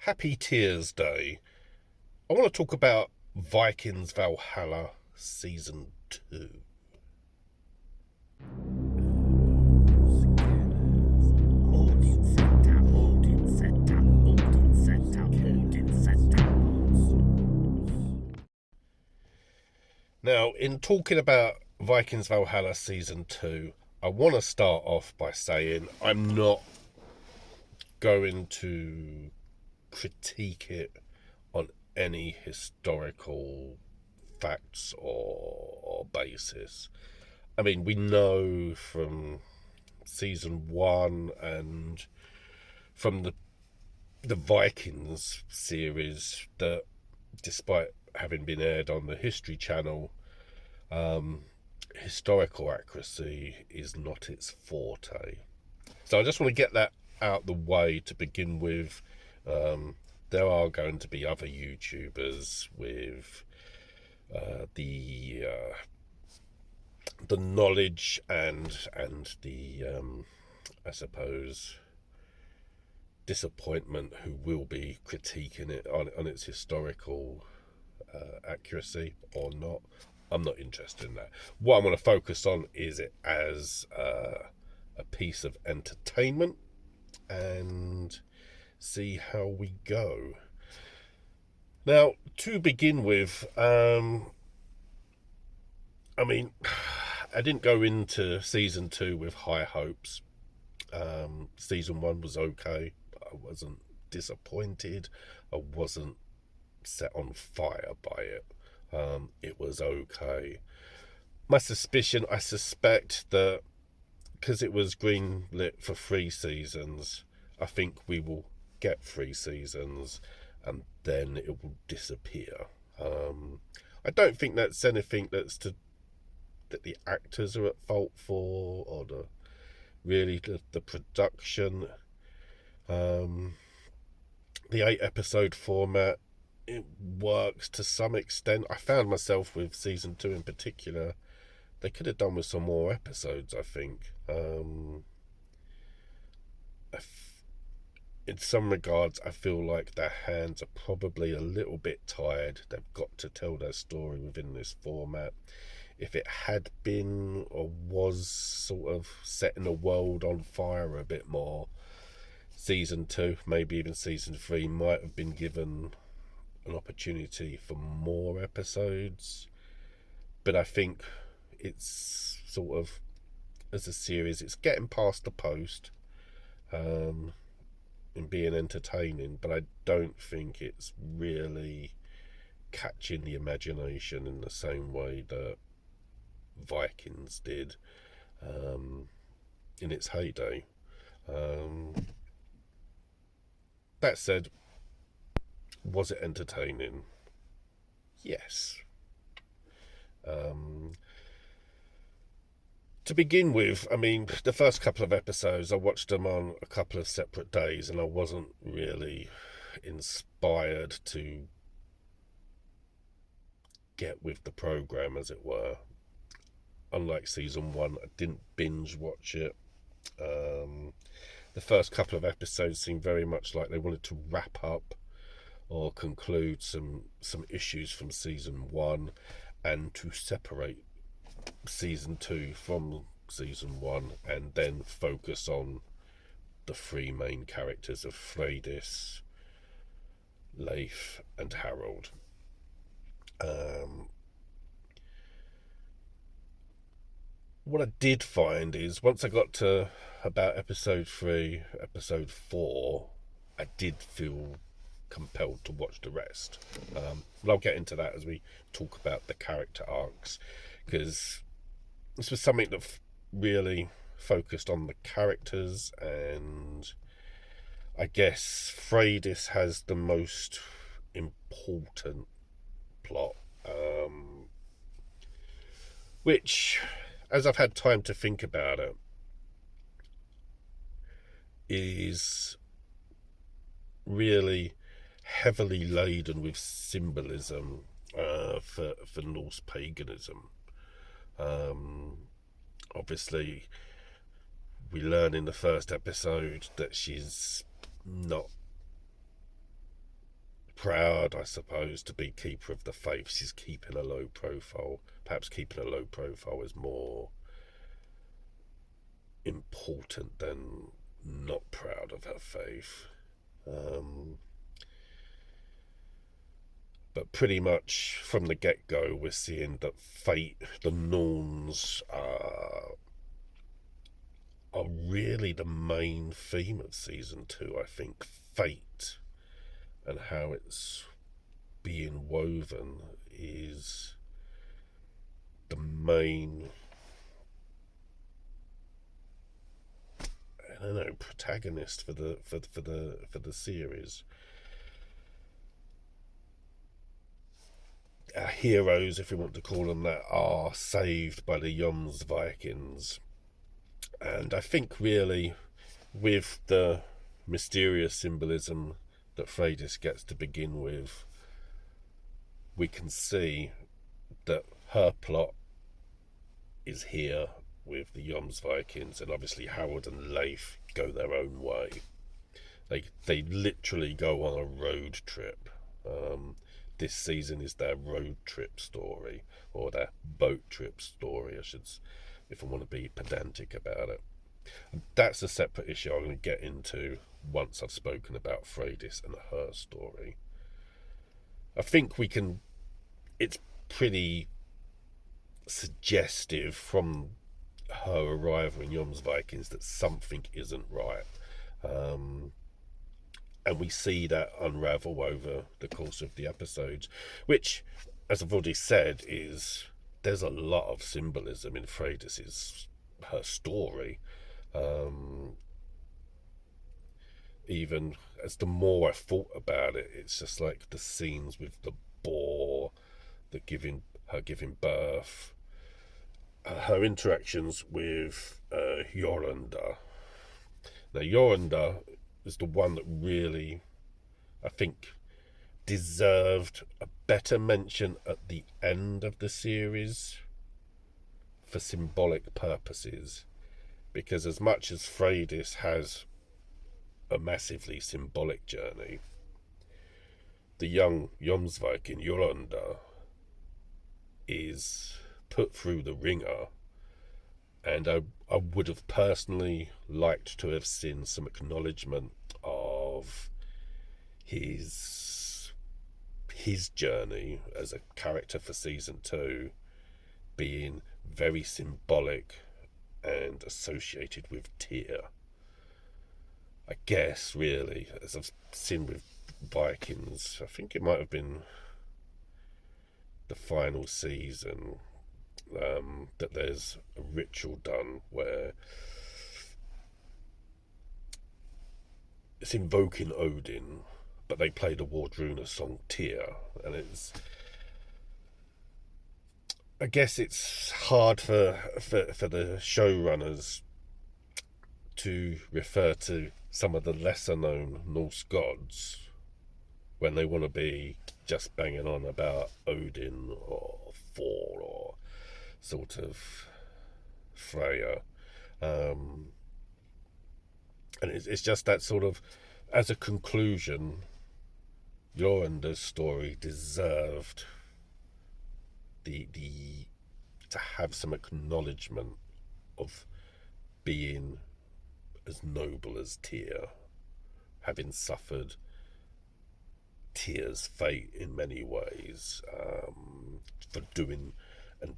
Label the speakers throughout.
Speaker 1: Happy Tears Day. I want to talk about Vikings Valhalla Season 2. Now, in talking about Vikings Valhalla Season 2, I want to start off by saying I'm not going to critique it on any historical facts or basis. I mean, we know from season 1 and from the Vikings series that despite having been aired on the History Channel, historical accuracy is not its forte. So I just want to get that out the way to begin with. There are going to be other YouTubers with the knowledge and the I suppose disappointment who will be critiquing it on its historical accuracy or not. I'm not interested in that. What I'm going to focus on is it as a piece of entertainment and see how we go. Now, to begin with, I mean, I didn't go into season 2 with high hopes. Season 1 was okay. I wasn't disappointed. I wasn't set on fire by it. It was okay. My suspicion, I suspect that because it was greenlit for 3 seasons, I think we will get 3 seasons and then it will disappear. I don't think that's anything that the actors are at fault for, or the production. The 8 episode format, it works to some extent. I found myself with season 2 in particular. They could have done with some more episodes, I think. In some regards, I feel like their hands are probably a little bit tired. They've got to tell their story within this format. If it had been or was sort of setting the world on fire a bit more, season 2, maybe even season 3, might have been given an opportunity for more episodes. But I think it's sort of, as a series, it's getting past the post in being entertaining, but I don't think it's really catching the imagination in the same way that Vikings did in its heyday. That said, was it entertaining? Yes. To begin with, I mean, the first couple of episodes, I watched them on a couple of separate days and I wasn't really inspired to get with the program, as it were. Unlike season 1, I didn't binge watch it. The first couple of episodes seemed very much like they wanted to wrap up or conclude some issues from season 1 and to separate season 2 from season 1 and then focus on the 3 main characters of Freydis, Leif and Harold. What I did find is once I got to about episode 3, episode 4, I did feel compelled to watch the rest. But I'll get into that as we talk about the character arcs, because this was something that really focused on the characters, and I guess Freydis has the most important plot, which, as I've had time to think about it, is really heavily laden with symbolism for Norse paganism. Obviously, we learn in the first episode that she's not proud, I suppose, to be keeper of the faith. She's keeping a low profile. Perhaps keeping a low profile is more important than not proud of her faith. Um, but pretty much from the get-go, we're seeing that fate, the Norns, are really the main theme of season 2. I think fate and how it's being woven is the main, I don't know, protagonist for the series. Our heroes, if we want to call them that, are saved by the Joms Vikings, and I think really with the mysterious symbolism that Freydis gets to begin with, we can see that her plot is here with the Joms Vikings, and obviously Harold and Leif go their own way. They literally go on a road trip. This season is their road trip story, or their boat trip story, I should, if I want to be pedantic about it. And that's a separate issue I'm going to get into once I've spoken about Freydis and her story. I think we can. It's pretty suggestive from her arrival in Joms Vikings that something isn't right. And we see that unravel over the course of the episodes, which, as I've already said, is there's a lot of symbolism in Freydis's her story. Even as the more I thought about it, it's just like the scenes with the boar, her giving birth, her interactions with Yorunda. Now, Yorunda is the one that really, I think, deserved a better mention at the end of the series for symbolic purposes. Because as much as Freydis has a massively symbolic journey, the young Jomsviking Yorunda is put through the ringer, and I would have personally liked to have seen some acknowledgement of his journey as a character for season 2 being very symbolic and associated with Tyr. I guess, really, as I've seen with Vikings, I think it might have been the final season, that there's a ritual done where it's invoking Odin, but they play the Wardruna song Tyr, and it's, I guess it's hard for the showrunners to refer to some of the lesser known Norse gods when they want to be just banging on about Odin or Thor or sort of Freya. And it's just that sort of, as a conclusion, Joranda's story deserved the to have some acknowledgement of being as noble as Tyr, having suffered Tyr's fate in many ways, for doing and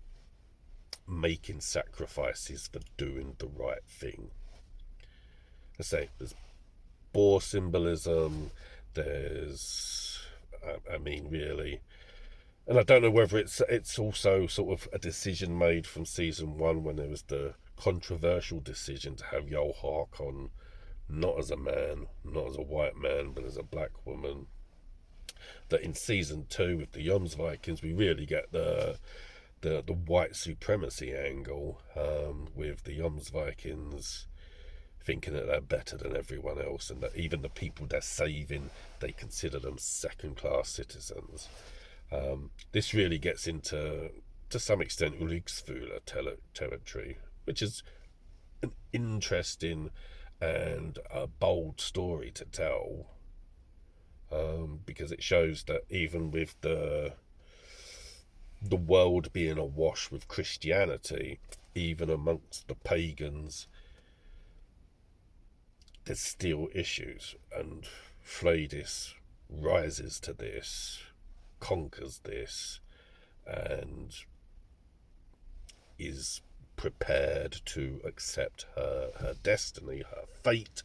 Speaker 1: making sacrifices for doing the right thing. I say there's boar symbolism, there's, I mean, really, and I don't know whether it's also sort of a decision made from season 1 when there was the controversial decision to have Jarl Håkon not as a man, not as a white man, but as a black woman. That in season 2 with the Joms Vikings we really get the white supremacy angle, with the Joms Vikings thinking that they're better than everyone else, and that even the people they're saving, they consider them second-class citizens. This really gets into, to some extent, Ulriksfula territory, which is an interesting and a bold story to tell, because it shows that even with the world being awash with Christianity, even amongst the pagans, there's still issues, and Freydis rises to this, conquers this, and is prepared to accept her destiny, her fate,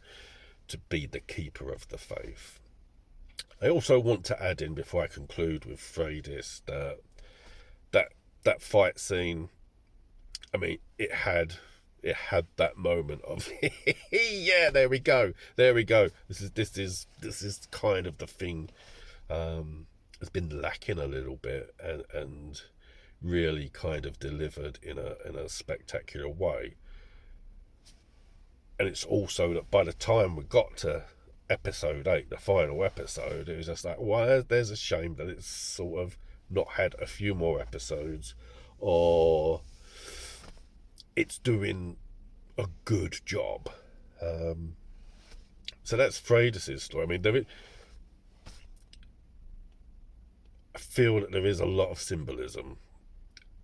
Speaker 1: to be the keeper of the faith. I also want to add in, before I conclude with Freydis, that that fight scene. I mean, it had that moment of yeah, there we go, there we go. This is kind of the thing has been lacking a little bit, and really kind of delivered in a spectacular way. And it's also that by the time we got to episode 8, the final episode, it was just like, well, there's a shame that it's sort of not had a few more episodes, or it's doing a good job. So that's Freydis' story. I mean, I feel that there is a lot of symbolism,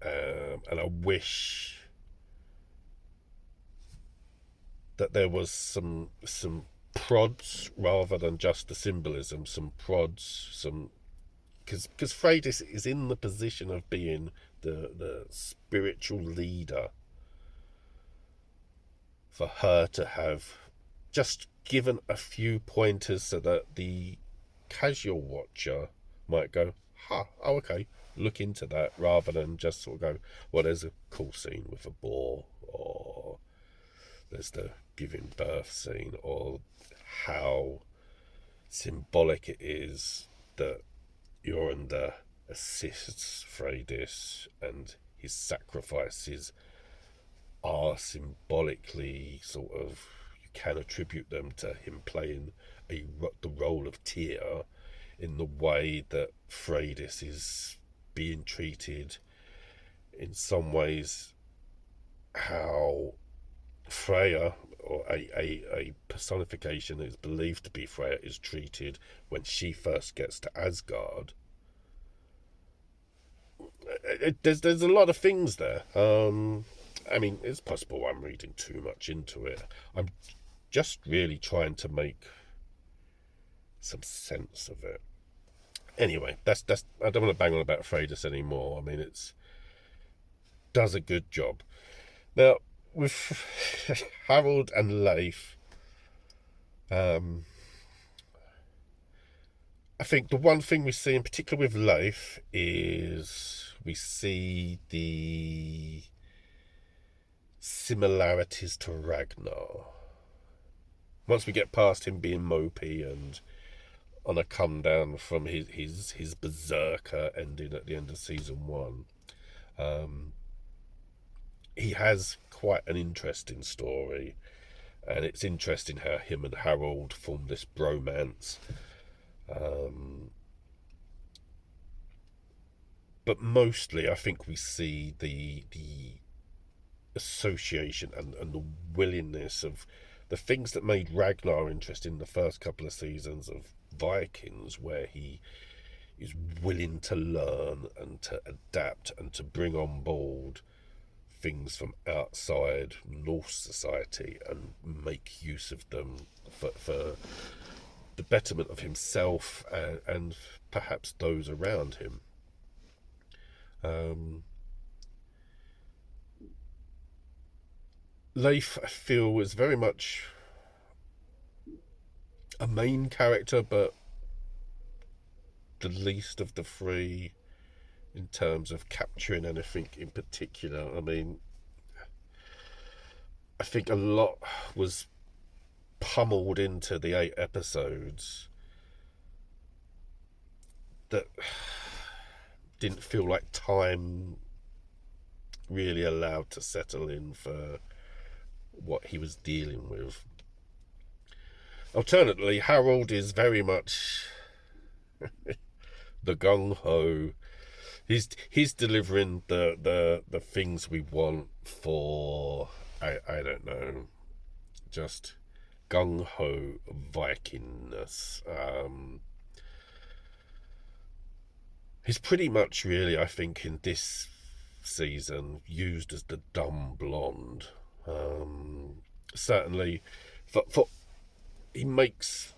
Speaker 1: and I wish that there was some prods rather than just the symbolism. Some prods, some because Freydis is in the position of being the spiritual leader. For her to have just given a few pointers so that the casual watcher might go, oh, okay, look into that, rather than just sort of go, well, there's a cool scene with a boar, or there's the giving birth scene, or how symbolic it is that Jorundir assists Freydis, and his sacrifices are symbolically sort of, you can attribute them to him playing the role of Tyr, in the way that Freydis is being treated, in some ways how Freya, or a personification that is believed to be Freya, is treated when she first gets to Asgard. There's a lot of things there. I mean, it's possible I'm reading too much into it. I'm just really trying to make some sense of it. Anyway, that's I don't want to bang on about Freydis anymore. I mean, it's does a good job. Now, with Harold and Leif, I think the one thing we see in particular with Leif is we see the similarities to Ragnar. Once we get past him being mopey and on a come down from his berserker ending at the end of season 1, he has quite an interesting story, and it's interesting how him and Harold form this bromance. But mostly I think we see the association and the willingness of the things that made Ragnar interesting in the first couple of seasons of Vikings, where he is willing to learn and to adapt and to bring on board things from outside Norse society and make use of them for the betterment of himself and perhaps those around him. Leif, I feel, was very much a main character, but the least of the three in terms of capturing anything in particular. I mean, I think a lot was pummeled into the 8 episodes that didn't feel like time really allowed to settle in for what he was dealing with. Alternately, Harold is very much the gung-ho. He's delivering the things we want for, I don't know, just gung-ho Vikingness. He's pretty much really, I think, in this season used as the dumb blonde. Certainly, for he makes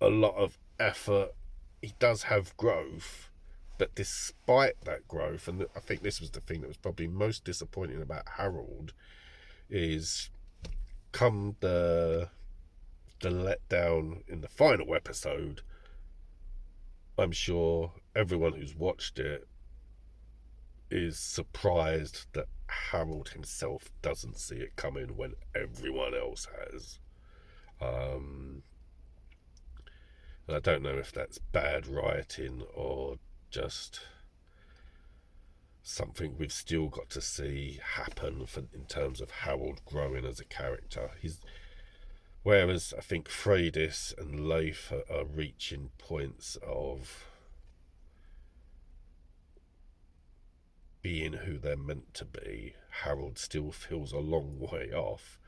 Speaker 1: a lot of effort. He does have growth, but despite that growth, and I think this was the thing that was probably most disappointing about Harold, is come the letdown in the final episode. I'm sure everyone who's watched it is surprised that Harold himself doesn't see it coming when everyone else has. Um, and I don't know if that's bad writing or just something we've still got to see happen in terms of Harold growing as a character. Whereas I think Freydis and Leif are reaching points of being who they're meant to be. Harold still feels a long way off.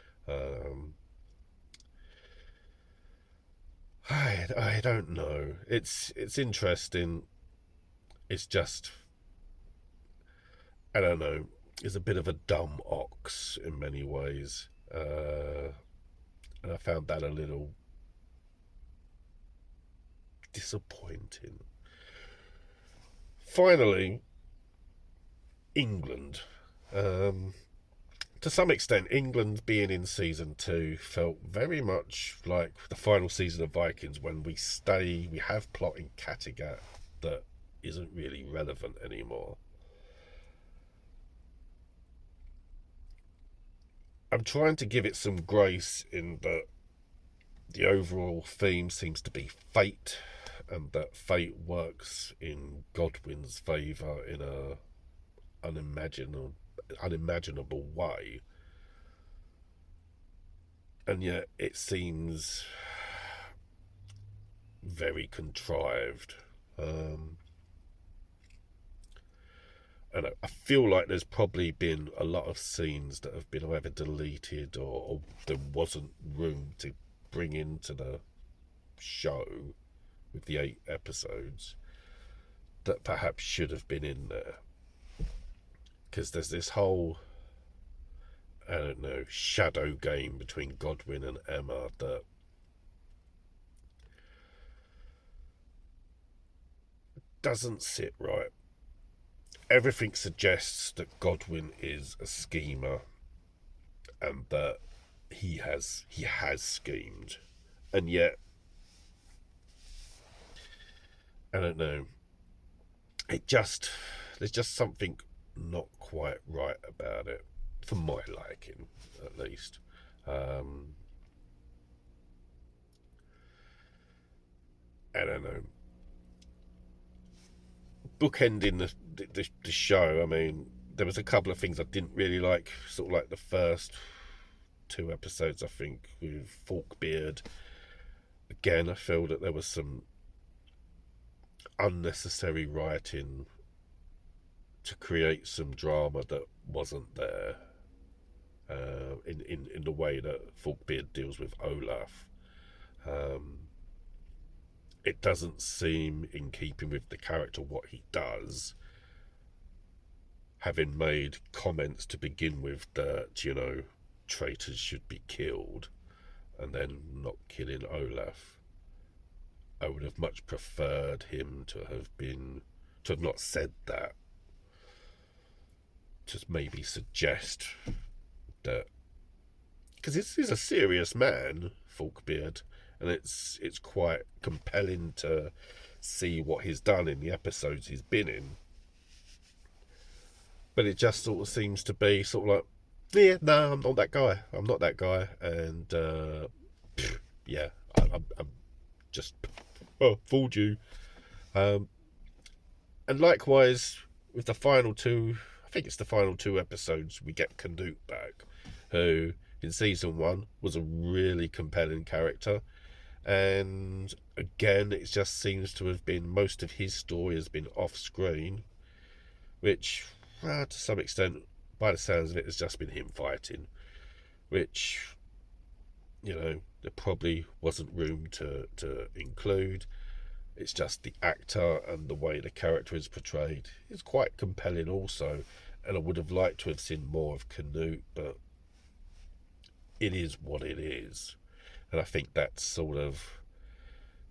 Speaker 1: I don't know. It's interesting. It's just, I don't know. It's a bit of a dumb ox in many ways, and I found that a little disappointing. Finally, England. To some extent, England being in season 2 felt very much like the final season of Vikings, when we have plot in Kattegat that isn't really relevant anymore. I'm trying to give it some grace in that the overall theme seems to be fate, and that fate works in Godwin's favour in a unimaginable way, and yet it seems very contrived. And I feel like there's probably been a lot of scenes that have been either deleted, or there wasn't room to bring into the show with the 8 episodes that perhaps should have been in there. Because there's this whole, I don't know, shadow game between Godwin and Emma that doesn't sit right. Everything suggests that Godwin is a schemer, and that he has schemed, and yet I don't know. There's just something not quite right about it, for my liking, at least. I don't know. Bookending the show, I mean, there was a couple of things I didn't really like, sort of like the first 2 episodes, I think, with Forkbeard. Again, I feel that there was some unnecessary writing to create some drama that wasn't there, in the way that Forkbeard deals with Olaf. It doesn't seem in keeping with the character what he does, having made comments to begin with that, traitors should be killed, and then not killing Olaf. I would have much preferred him to have not said that. Just maybe suggest that, because he's a serious man, Forkbeard, and it's quite compelling to see what he's done in the episodes he's been in. But it just sort of seems to be sort of like, yeah, no, I'm not that guy. I'm not that guy, and yeah, I'm just fooled you. And likewise with the final 2, I think it's the final 2 episodes, we get Canute back, who in season 1 was a really compelling character, and again it just seems to have been, most of his story has been off screen, which, to some extent, by the sounds of it, has just been him fighting, which, there probably wasn't room to include. It's just the actor and the way the character is portrayed is quite compelling also. And I would have liked to have seen more of Canute, but it is what it is. And I think that's sort of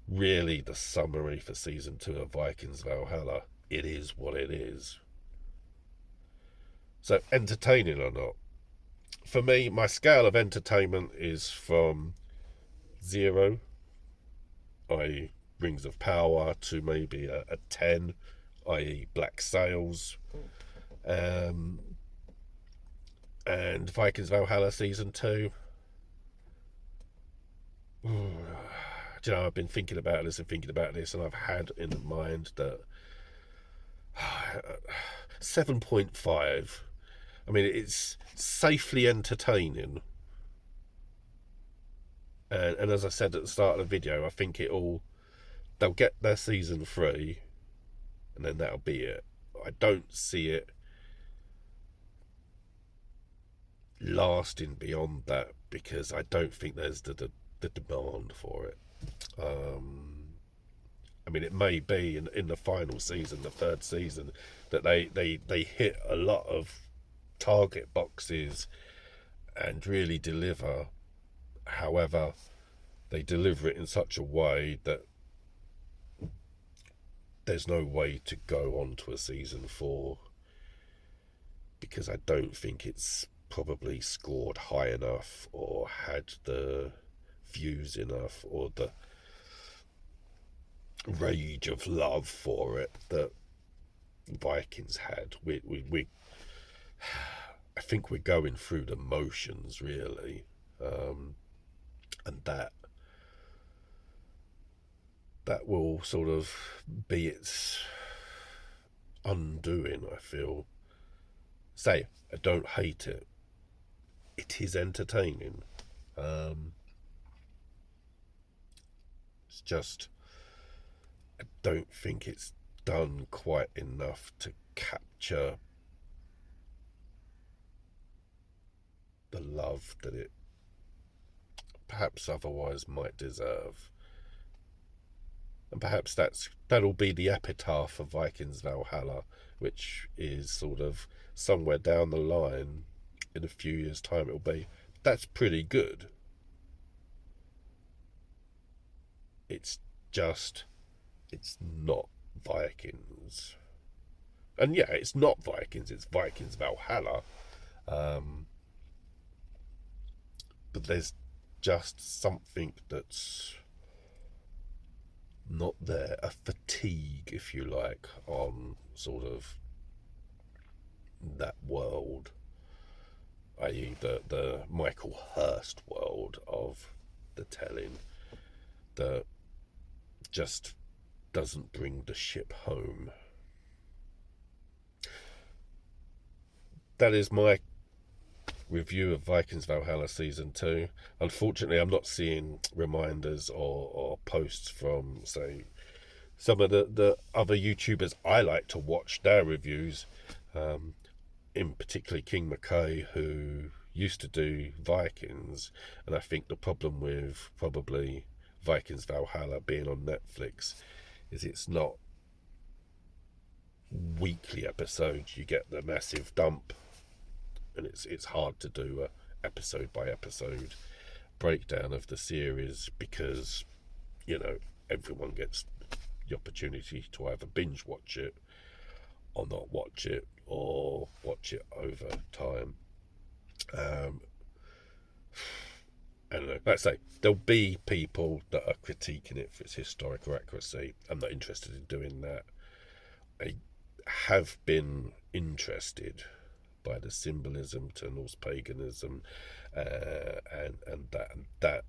Speaker 1: really the summary for season 2 of Vikings Valhalla. It is what it is. So, entertaining or not? For me, my scale of entertainment is from 0, i.e., Rings of Power, to maybe a 10, i.e., Black Sails. Um, and Vikings Valhalla season 2. Do you know, I've been thinking about this and thinking about this, and I've had in mind that 7.5. I mean, it's safely entertaining. And as I said at the start of the video, I think they'll get their season 3, and then that'll be it. I don't see it lasting beyond that, because I don't think there's the demand for it. I mean, it may be in the final season, the 3rd season, that they hit a lot of target boxes and really deliver. However, they deliver it in such a way that there's no way to go on to a season 4, because I don't think it's probably scored high enough or had the views enough or the rage of love for it that Vikings had. I think we're going through the motions, really, and that will sort of be its undoing, I feel. Say, I don't hate it. It is entertaining. It's just, I don't think it's done quite enough to capture the love that it perhaps otherwise might deserve. And perhaps that'll be the epitaph of Vikings Valhalla, which is sort of somewhere down the line, in a few years' time, it'll be, that's pretty good. It's just, it's not Vikings. And yeah, it's not Vikings, it's Vikings Valhalla. But there's just something that's not there, a fatigue, if you like, on sort of that world, i.e. the Michael Hurst world of the telling, that just doesn't bring the ship home. That is my review of Vikings Valhalla season 2. Unfortunately, I'm not seeing reminders or posts from, say, some of the other YouTubers I like to watch their reviews, in particular King McKay, who used to do Vikings. And I think the problem with probably Vikings Valhalla being on Netflix is it's not weekly episodes. You get the massive dump, and it's hard to do a episode by episode breakdown of the series, because, you know, everyone gets the opportunity to either binge watch it or not watch it, or watch it over time. I don't know. Let's say there'll be people that are critiquing it for its historical accuracy. I'm not interested in doing that. I have been interested by the symbolism to Norse paganism, and that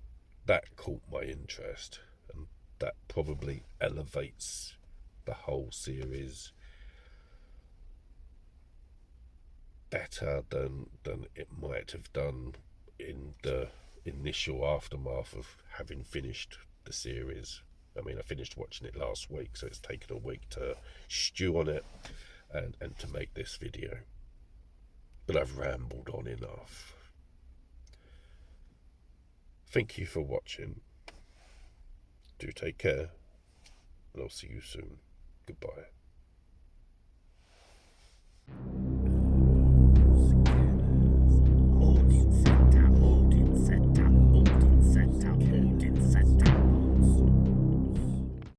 Speaker 1: caught my interest, and that probably elevates the whole series better than it might have done in the initial aftermath of having finished the series. I mean, I finished watching it last week, so it's taken a week to stew on it and to make this video. But I've rambled on enough. Thank you for watching. Do take care. and I'll see you soon. Goodbye.